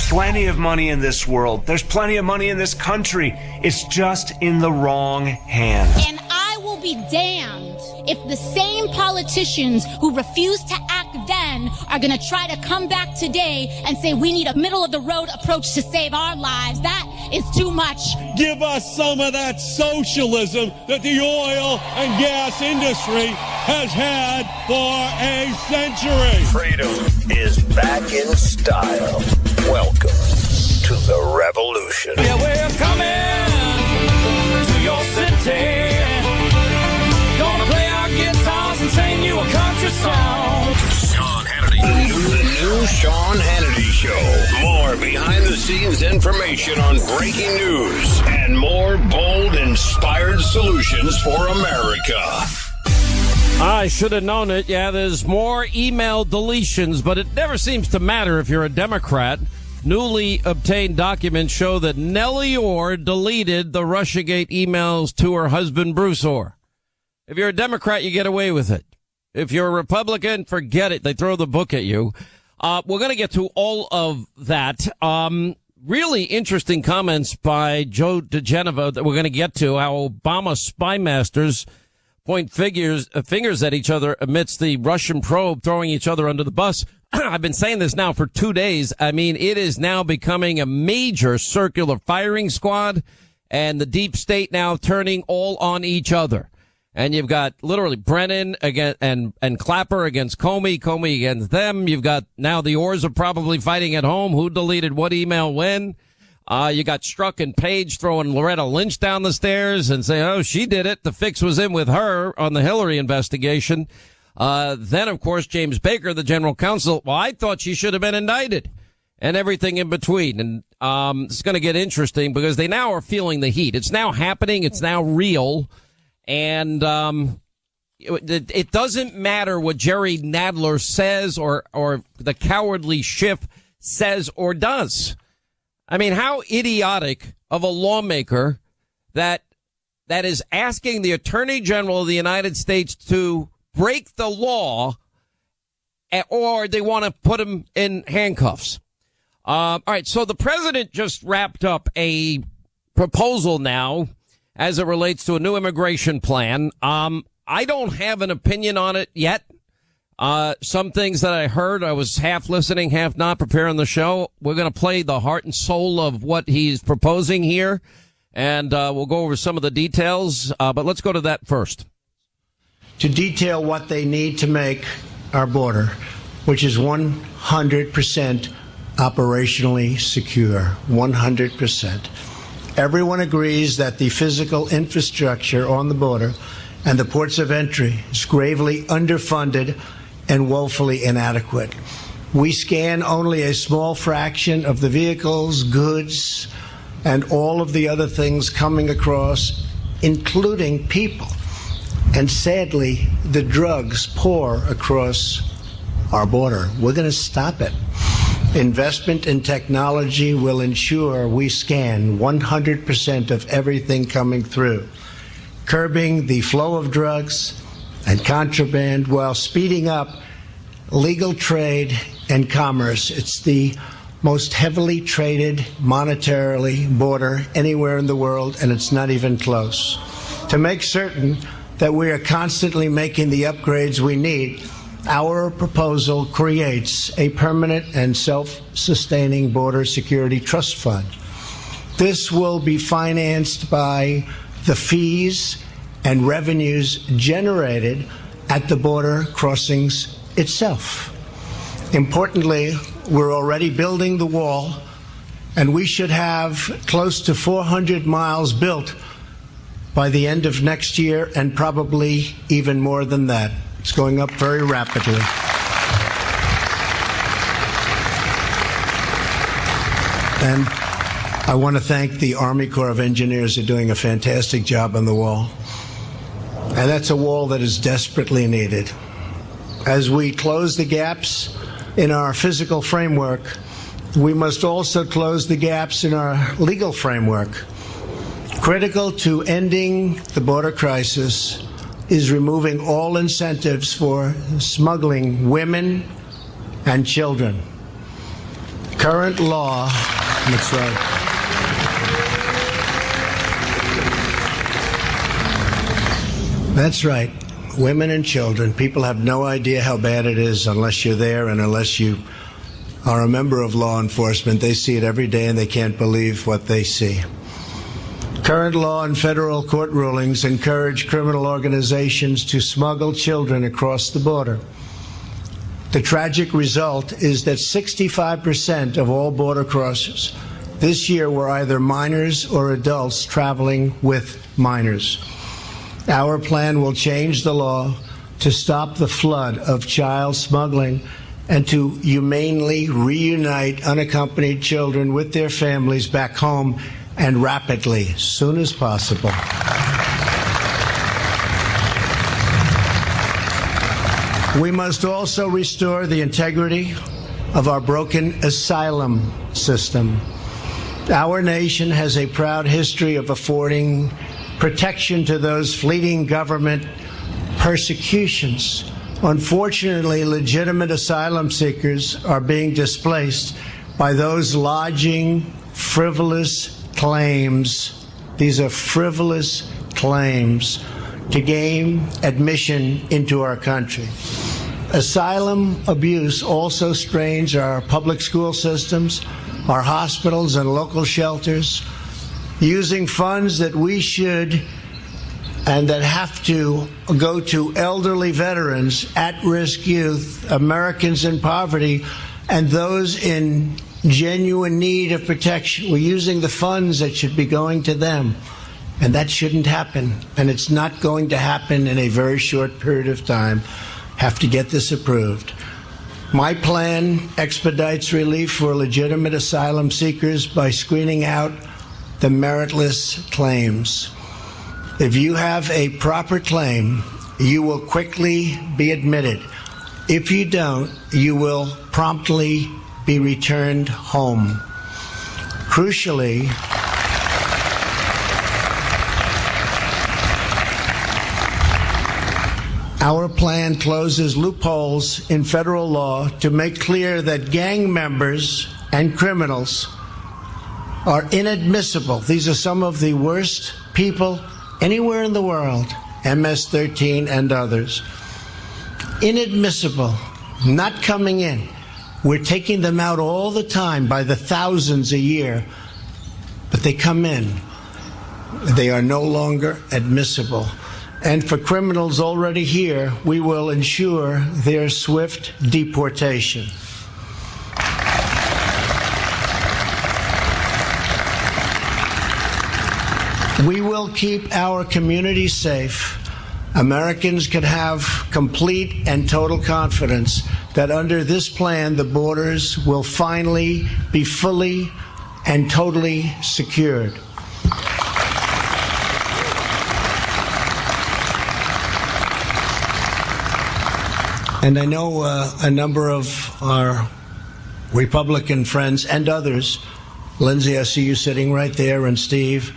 plenty of money in this world. There's plenty of money in this country. It's just in the wrong hands. And I will be damned if the same politicians who refuse to act then are going to try to come back today and say we need a middle-of-the-road approach to save our lives. That is too much. Give us some of that socialism that the oil and gas industry has had for a century. Freedom is back in style. Welcome to the revolution. Yeah, we're coming to your city. Gonna play our guitars and sing you a country song. Sean Hannity. The new Sean Hannity Show. More behind-the-scenes information on breaking news and more bold, inspired solutions for America. I should have known it. Yeah, there's more email deletions, but it never seems to matter if you're a Democrat. Newly obtained documents show that Nellie Orr deleted the Russiagate emails to her husband, Bruce Orr. If you're a Democrat, you get away with it. If you're a Republican, forget it. They throw the book at you. We're going to get to all of that. Really interesting comments by Joe DeGeneva that we're going to get to, how Obama spy masters point fingers at each other amidst the Russian probe, throwing each other under the bus. I've been saying this now for 2 days. I mean, it is now becoming a major circular firing squad, and the deep state now turning all on each other. And you've got literally Brennan against and Clapper against Comey against them. You've got now the Orrs are probably fighting at home. Who deleted what email when? You got Strzok and Page throwing Loretta Lynch down the stairs and saying, oh, she did it. The fix was in with her on the Hillary investigation. Then, of course, James Baker, the general counsel. Well, I thought she should have been indicted, and everything in between. And it's going to get interesting because they now are feeling the heat. It's now happening. It's now real. And it doesn't matter what Jerry Nadler says or the cowardly Schiff says or does. I mean, how idiotic of a lawmaker that is asking the Attorney General of the United States to break the law, or they want to put him in handcuffs. All right, so the president just wrapped up a proposal now as it relates to a new immigration plan. I don't have an opinion on it yet. Some things that I heard, I was half listening, half not preparing the show. We're going to play the heart and soul of what he's proposing here, and we'll go over some of the details. But let's go to that first. To detail what they need to make our border, which is 100% operationally secure, 100%. Everyone agrees that the physical infrastructure on the border and the ports of entry is gravely underfunded and woefully inadequate. We scan only a small fraction of the vehicles, goods, and all of the other things coming across, including people. And sadly, the drugs pour across our border. We're going to stop it. Investment in technology will ensure we scan 100% of everything coming through, curbing the flow of drugs and contraband while speeding up legal trade and commerce. It's the most heavily traded monetarily border anywhere in the world, and it's not even close. To make certain that we are constantly making the upgrades we need, our proposal creates a permanent and self-sustaining border security trust fund. This will be financed by the fees and revenues generated at the border crossings itself. Importantly, we're already building the wall, and we should have close to 400 miles built by the end of next year, and probably even more than that. It's going up very rapidly. And I want to thank the Army Corps of Engineers who are doing a fantastic job on the wall. And that's a wall that is desperately needed. As we close the gaps in our physical framework, we must also close the gaps in our legal framework. Critical to ending the border crisis is removing all incentives for smuggling women and children. Current law, that's right. That's right. Women and children. People have no idea how bad it is unless you're there and unless you are a member of law enforcement. They see it every day and they can't believe what they see. Current law and federal court rulings encourage criminal organizations to smuggle children across the border. The tragic result is that 65% of all border crossers this year were either minors or adults traveling with minors. Our plan will change the law to stop the flood of child smuggling and to humanely reunite unaccompanied children with their families back home and rapidly, as soon as possible. We must also restore the integrity of our broken asylum system. Our nation has a proud history of affording protection to those fleeing government persecutions. Unfortunately, legitimate asylum seekers are being displaced by those lodging frivolous claims. These are frivolous claims to gain admission into our country. Asylum abuse also strains our public school systems, our hospitals and local shelters, using funds that we should and that have to go to elderly veterans, at-risk youth, Americans in poverty, and those in genuine need of protection. We're using the funds that should be going to them, and that shouldn't happen, and it's not going to happen in a very short period of time. Have to get this approved. My plan expedites relief for legitimate asylum seekers by screening out the meritless claims. If you have a proper claim, you will quickly be admitted. If you don't, you will promptly be returned home. Crucially, our plan closes loopholes in federal law to make clear that gang members and criminals are inadmissible. These are some of the worst people anywhere in the world, MS-13 and others. Inadmissible, not coming in. We're taking them out all the time by the thousands a year, but they come in. They are no longer admissible. And for criminals already here, we will ensure their swift deportation. We will keep our communities safe. Americans can have complete and total confidence that under this plan, the borders will finally be fully and totally secured. And I know a number of our Republican friends and others, Lindsay, I see you sitting right there, and Steve,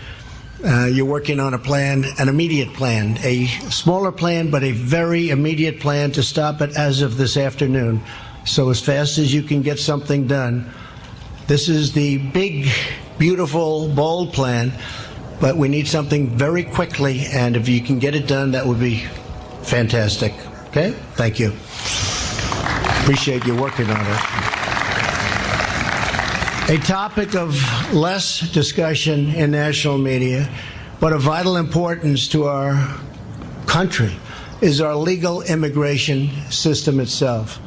you're working on a plan, an immediate plan, a smaller plan, but a very immediate plan to stop it as of this afternoon. So as fast as you can get something done. This is the big, beautiful, bold plan, but we need something very quickly, and if you can get it done, that would be fantastic. Okay? Thank you. Appreciate you working on it. A topic of less discussion in national media, but of vital importance to our country, is our legal immigration system itself.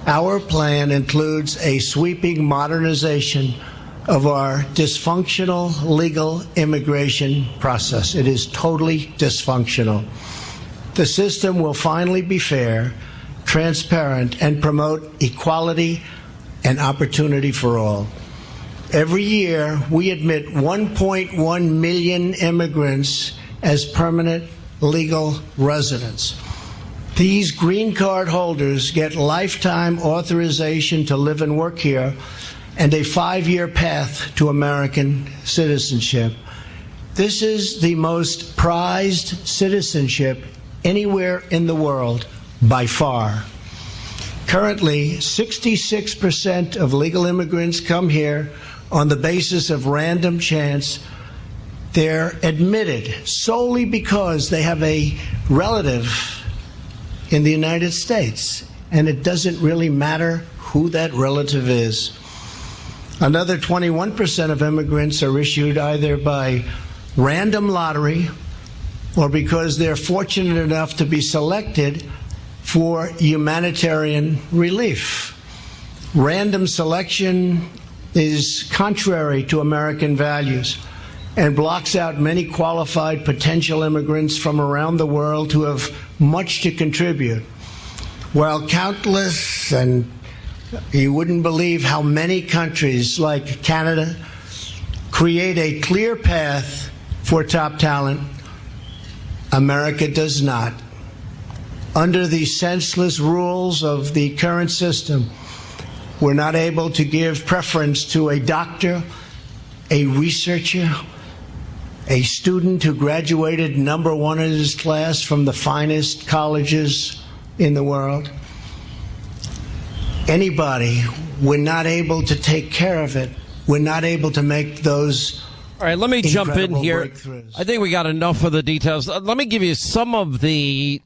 Our plan includes a sweeping modernization of our dysfunctional legal immigration process. It is totally dysfunctional. The system will finally be fair, transparent, and promote equality and opportunity for all. Every year, we admit 1.1 million immigrants as permanent legal residents. These green card holders get lifetime authorization to live and work here and a 5-year path to American citizenship. This is the most prized citizenship anywhere in the world by far. Currently, 66% of legal immigrants come here on the basis of random chance. They're admitted solely because they have a relative in the United States, and it doesn't really matter who that relative is. Another 21% of immigrants are issued either by random lottery or because they're fortunate enough to be selected for humanitarian relief. Random selection is contrary to American values and blocks out many qualified potential immigrants from around the world who have much to contribute. While countless, and you wouldn't believe how many countries like Canada create a clear path for top talent, America does not. Under the senseless rules of the current system, we're not able to give preference to a doctor, a researcher, a student who graduated number one in his class from the finest colleges in the world. Anybody, we're not able to take care of it. We're not able to make those. All right, let me jump in here. Breakthroughs. I think we got enough of the details. Let me give you some of the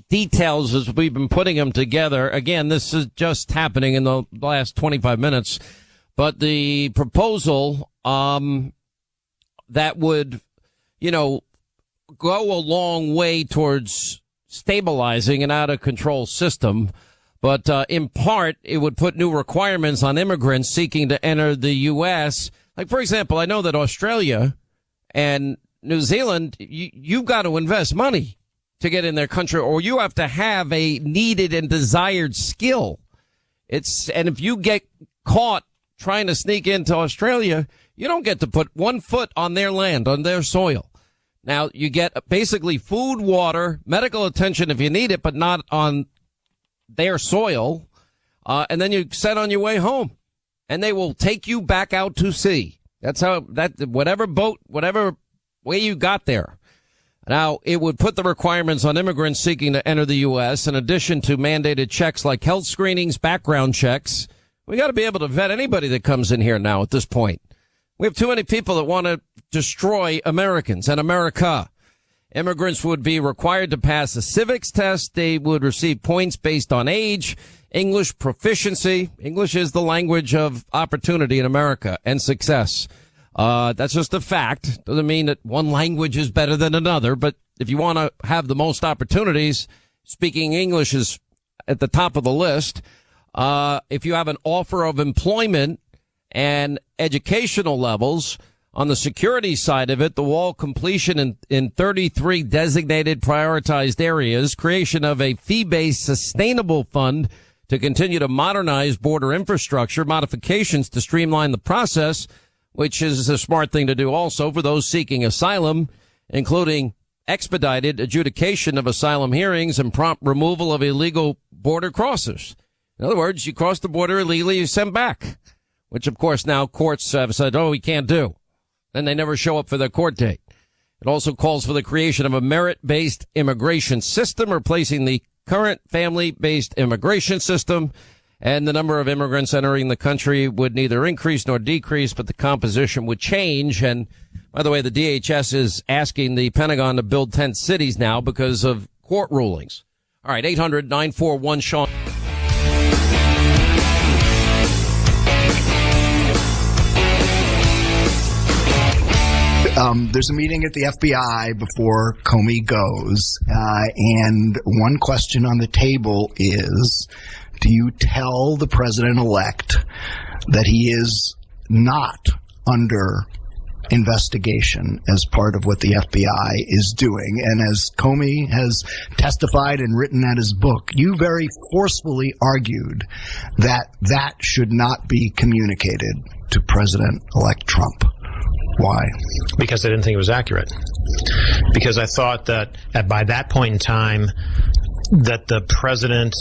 details as we've been putting them together. Again, this is just happening in the last 25 minutes. But the proposal that would, go a long way towards stabilizing an out-of-control system. But in part, it would put new requirements on immigrants seeking to enter the U.S. Like, for example, I know that Australia and New Zealand, you've got to invest money to get in their country, or you have to have a needed and desired skill. And if you get caught trying to sneak into Australia, you don't get to put 1 foot on their land, on their soil. Now, you get basically food, water, medical attention if you need it, but not on their soil. And then you set on your way home, and they will take you back out to sea. That's how whatever boat, whatever way you got there. Now, it would put the requirements on immigrants seeking to enter the U.S. in addition to mandated checks like health screenings, background checks. We got to be able to vet anybody that comes in here now at this point. We have too many people that want to destroy Americans and America. Immigrants would be required to pass a civics test. They would receive points based on age, English proficiency. English is the language of opportunity in America and success. That's just a fact. Doesn't mean that one language is better than another, but if you want to have the most opportunities, speaking English is at the top of the list. If you have an offer of employment and educational levels, on the security side of it, the wall completion in 33 designated prioritized areas, creation of a fee-based sustainable fund to continue to modernize border infrastructure, modifications to streamline the process, which is a smart thing to do also for those seeking asylum, including expedited adjudication of asylum hearings and prompt removal of illegal border crossers. In other words, you cross the border illegally, you send back, which, of course, now courts have said, we can't do. Then they never show up for their court date. It also calls for the creation of a merit-based immigration system, replacing the current family-based immigration system. And the number of immigrants entering the country would neither increase nor decrease, but the composition would change. And by the way, the DHS is asking the Pentagon to build tent cities now because of court rulings. All right, 800-941-SEAN. There's a meeting at the FBI before Comey goes, and one question on the table is, do you tell the president-elect that he is not under investigation as part of what the FBI is doing? And as Comey has testified and written at his book, you very forcefully argued that that should not be communicated to President-elect Trump. Why? Because I didn't think it was accurate. Because I thought that by that point in time, that the president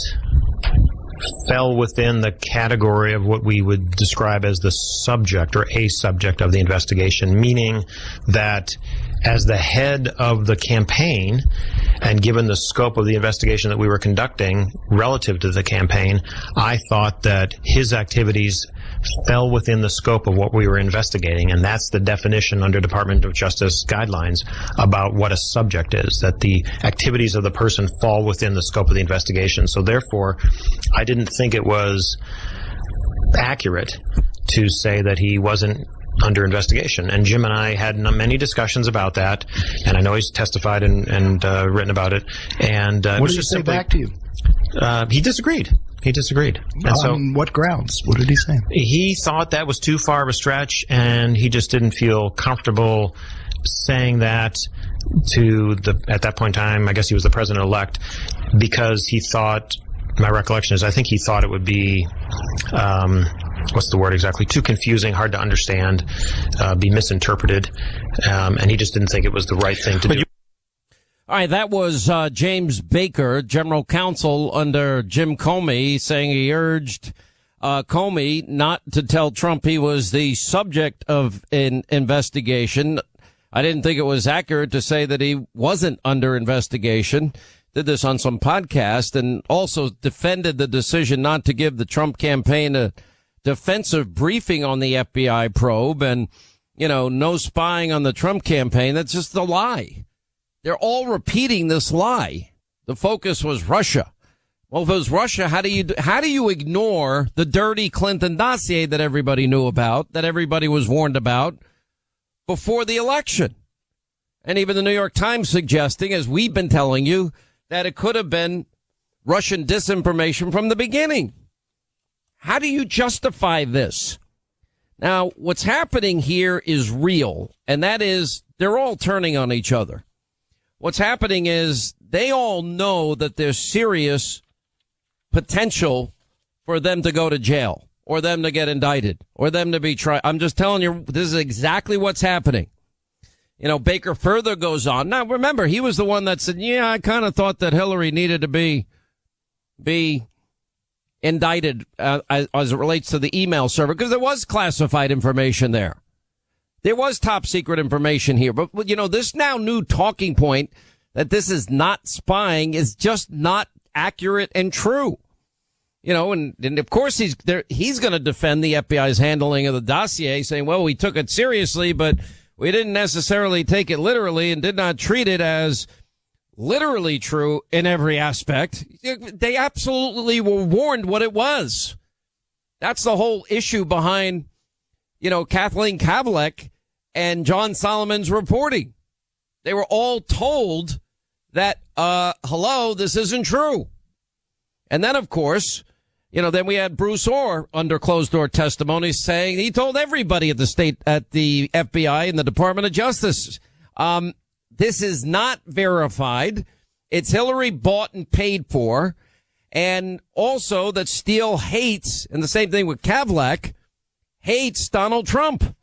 fell within the category of what we would describe as the subject or a subject of the investigation, meaning that as the head of the campaign, and given the scope of the investigation that we were conducting relative to the campaign, I thought that his activities fell within the scope of what we were investigating, and that's the definition under Department of Justice guidelines about what a subject is, that the activities of the person fall within the scope of the investigation. So therefore, I didn't think it was accurate to say that he wasn't under investigation. And Jim and I had many discussions about that, and I know he's testified and written about it. And what did he say back to you? He disagreed. He disagreed. And on what grounds? What did he say? He thought that was too far of a stretch, and he just didn't feel comfortable saying that to at that point in time, I guess he was the president-elect, because he thought, my recollection is, I think he thought it would be, what's the word exactly, too confusing, hard to understand, be misinterpreted, and he just didn't think it was the right thing to do. All right, that was James Baker, general counsel under Jim Comey, saying he urged Comey not to tell Trump he was the subject of an investigation. I didn't think it was accurate to say that he wasn't under investigation. Did this on some podcast and also defended the decision not to give the Trump campaign a defensive briefing on the FBI probe and, no spying on the Trump campaign. That's just a lie. They're all repeating this lie. The focus was Russia. Well, if it was Russia, how do you ignore the dirty Clinton dossier that everybody knew about, that everybody was warned about before the election? And even the New York Times suggesting, as we've been telling you, that it could have been Russian disinformation from the beginning. How do you justify this? Now, what's happening here is real, and that is they're all turning on each other. What's happening is they all know that there's serious potential for them to go to jail or them to get indicted or them to be tried. I'm just telling you, this is exactly what's happening. Baker further goes on. Now, remember, he was the one that said, I kind of thought that Hillary needed to be indicted as it relates to the email server, because there was classified information there. There was top secret information here. But, this now new talking point that this is not spying is just not accurate and true. And of course he's going to defend the FBI's handling of the dossier, saying, well, we took it seriously, but we didn't necessarily take it literally and did not treat it as literally true in every aspect. They absolutely were warned what it was. That's the whole issue behind, Kathleen Kavlik and John Solomon's reporting. They were all told that, hello, this isn't true. And then, of course, then we had Bruce Orr under closed door testimony saying he told everybody at the FBI and the Department of Justice. This is not verified. It's Hillary bought and paid for. And also that Steele hates, and the same thing with Kavlik, hates Donald Trump.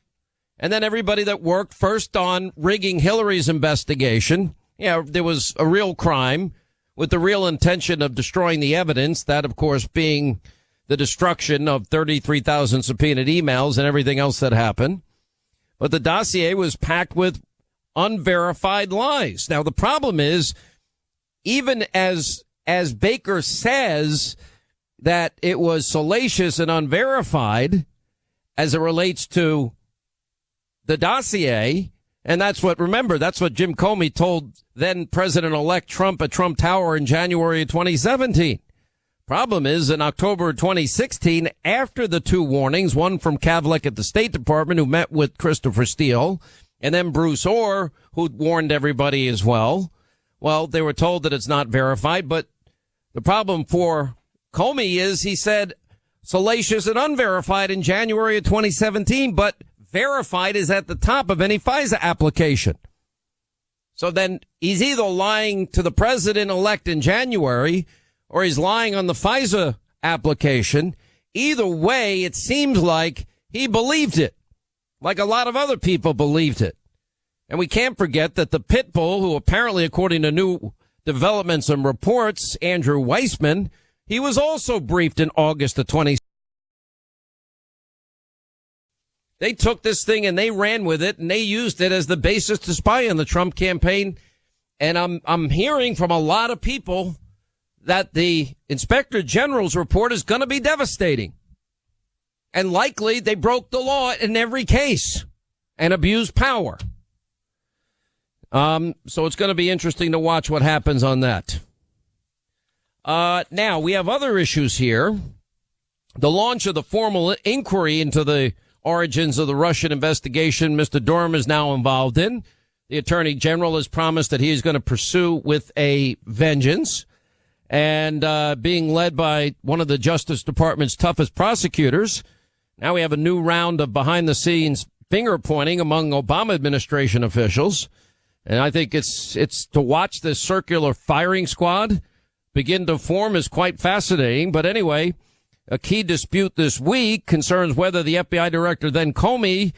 And then everybody that worked first on rigging Hillary's investigation. There was a real crime with the real intention of destroying the evidence, that, of course, being the destruction of 33,000 subpoenaed emails and everything else that happened. But the dossier was packed with unverified lies. Now, the problem is, even as Baker says that it was salacious and unverified as it relates to the dossier, and that's what Jim Comey told then President-elect Trump at Trump Tower in January of 2017. Problem is, in October of 2016, after the two warnings, one from Kavlik at the State Department, who met with Christopher Steele, and then Bruce Orr, who warned everybody as well. Well, they were told that it's not verified, but the problem for Comey is he said salacious and unverified in January of 2017, but verified is at the top of any FISA application. So then he's either lying to the president-elect in January or he's lying on the FISA application. Either way, it seems like he believed it, like a lot of other people believed it. And we can't forget that the pit bull, who apparently, according to new developments and reports, Andrew Weissman, he was also briefed in August of 2016. They took this thing and they ran with it, and they used it as the basis to spy on the Trump campaign. And I'm hearing from a lot of people that the Inspector General's report is going to be devastating. And likely they broke the law in every case and abused power. So it's going to be interesting to watch what happens on that. Now, we have other issues here. The launch of the formal inquiry into the origins of the Russian investigation Mr. Durham is now involved in. The Attorney General has promised that he is going to pursue with a vengeance. And being led by one of the Justice Department's toughest prosecutors, now we have a new round of behind-the-scenes finger-pointing among Obama administration officials. And I think it's to watch this circular firing squad begin to form is quite fascinating. But anyway, a key dispute this week concerns whether the FBI director, then Comey,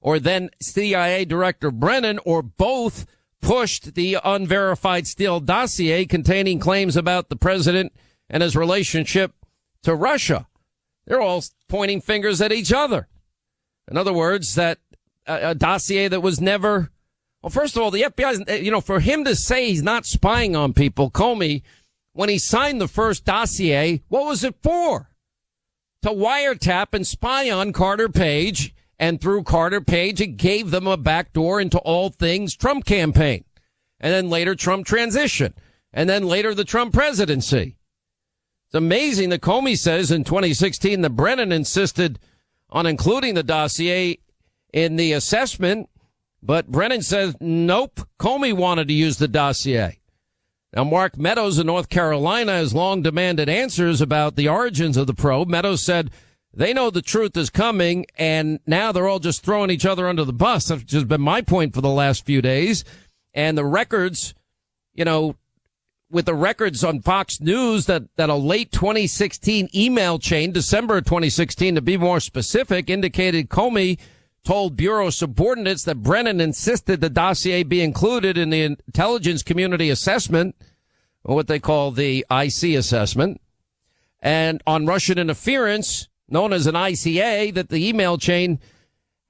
or then CIA Director Brennan, or both, pushed the unverified Steele dossier containing claims about the president and his relationship to Russia. They're all pointing fingers at each other. In other words, that a dossier that was never... Well, first of all, the FBI, for him to say he's not spying on people, Comey, when he signed the first dossier, what was it for? To wiretap and spy on Carter Page, and through Carter Page, it gave them a backdoor into all things Trump campaign, and then later Trump transition, and then later the Trump presidency. It's amazing that Comey says in 2016 that Brennan insisted on including the dossier in the assessment, but Brennan says, nope, Comey wanted to use the dossier. Now, Mark Meadows in North Carolina has long demanded answers about the origins of the probe. Meadows said they know the truth is coming, and now they're all just throwing each other under the bus, which has been my point for the last few days. And the records, with the records on Fox News that a late 2016 email chain, December 2016 to be more specific, indicated Comey told Bureau subordinates that Brennan insisted the dossier be included in the intelligence community assessment, or what they call the IC assessment, and on Russian interference, known as an ICA, that the email chain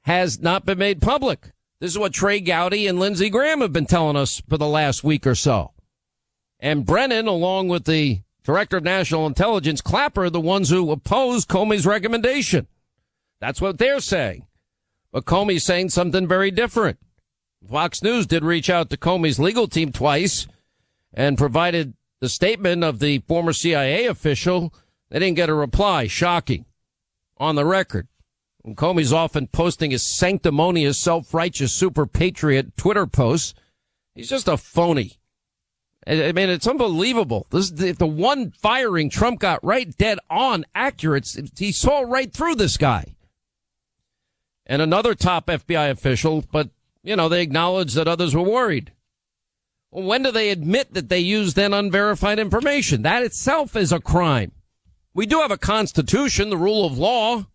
has not been made public. This is what Trey Gowdy and Lindsey Graham have been telling us for the last week or so. And Brennan, along with the Director of National Intelligence, Clapper, the ones who opposed Comey's recommendation. That's what they're saying. But Comey's saying something very different. Fox News did reach out to Comey's legal team twice and provided the statement of the former CIA official. They didn't get a reply. Shocking. On the record. And Comey's often posting his sanctimonious, self-righteous super patriot Twitter posts. He's just a phony. I mean, it's unbelievable. This is the one firing Trump got right dead on accurate. He saw right through this guy. And another top FBI official, but, they acknowledged that others were worried. Well, when do they admit that they used then unverified information? That itself is a crime. We do have a constitution, the rule of law.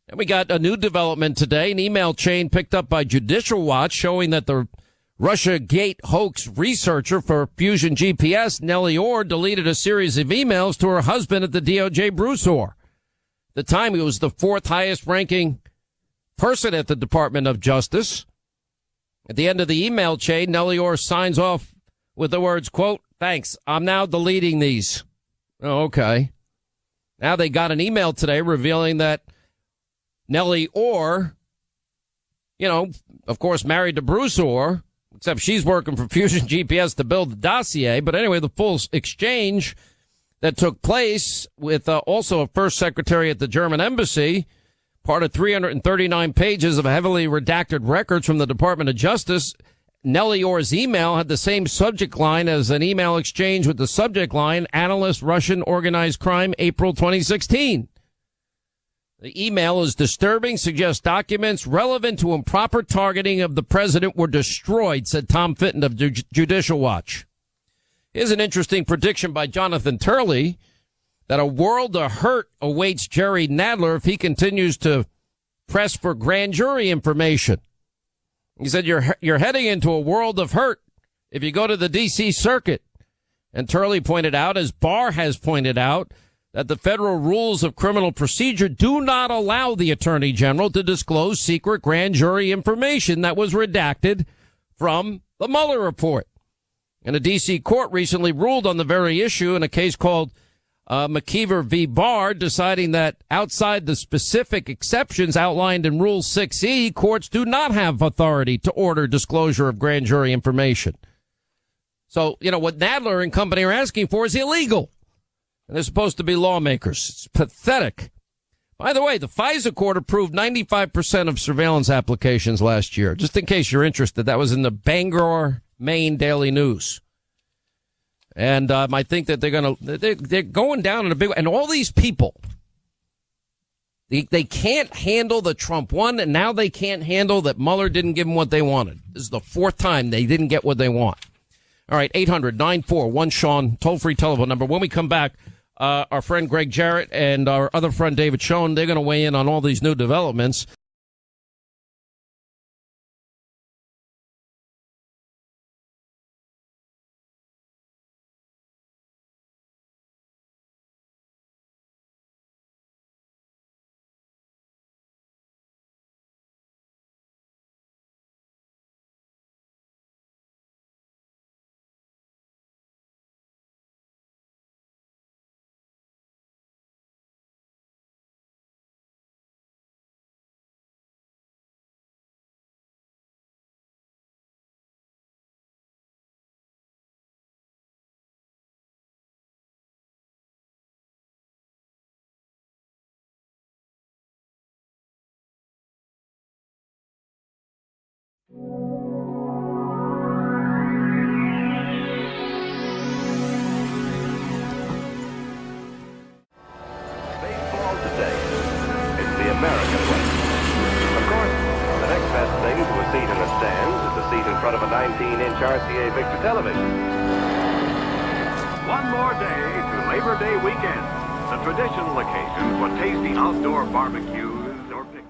And we got a new development today, an email chain picked up by Judicial Watch showing that the Russiagate hoax researcher for Fusion GPS, Nellie Orr, deleted a series of emails to her husband at the DOJ, Bruce Orr. At the time, he was the fourth highest ranking person at the Department of Justice. At the end of the email chain, Nellie Orr signs off with the words, quote, "Thanks, I'm now deleting these." Oh, okay. Now they got an email today revealing that Nellie Orr, of course, married to Bruce Orr, except she's working for Fusion GPS to build the dossier. But anyway, the full exchange that took place with also a first secretary at the German embassy, part of 339 pages of heavily redacted records from the Department of Justice. Nellie Orr's email had the same subject line as an email exchange with the subject line, Analyst Russian Organized Crime, April 2016. The email is disturbing, suggests documents relevant to improper targeting of the president were destroyed, said Tom Fitton of Judicial Watch. Here's an interesting prediction by Jonathan Turley that a world of hurt awaits Jerry Nadler if he continues to press for grand jury information. He said, you're heading into a world of hurt if you go to the D.C. circuit. And Turley pointed out, as Barr has pointed out, that the federal rules of criminal procedure do not allow the attorney general to disclose secret grand jury information that was redacted from the Mueller report. And a D.C. court recently ruled on the very issue in a case called McKeever v. Barr, deciding that outside the specific exceptions outlined in Rule 6E, courts do not have authority to order disclosure of grand jury information. So, what Nadler and company are asking for is illegal. And they're supposed to be lawmakers. It's pathetic. By the way, the FISA court approved 95% of surveillance applications last year. Just in case you're interested, that was in the Bangor, Maine Daily News. And I think that they're going down in a big way. And all these people, they can't handle the Trump one, and now they can't handle that Mueller didn't give them what they wanted. This is the fourth time they didn't get what they want. All right, 800-941-SEAN, toll-free telephone number. When we come back, our friend Greg Jarrett and our other friend David Schoen, they're going to weigh in on all these new developments. RCA Victor Television. One more day to Labor Day weekend, the traditional occasion for tasty outdoor barbecues or picnics.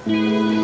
you.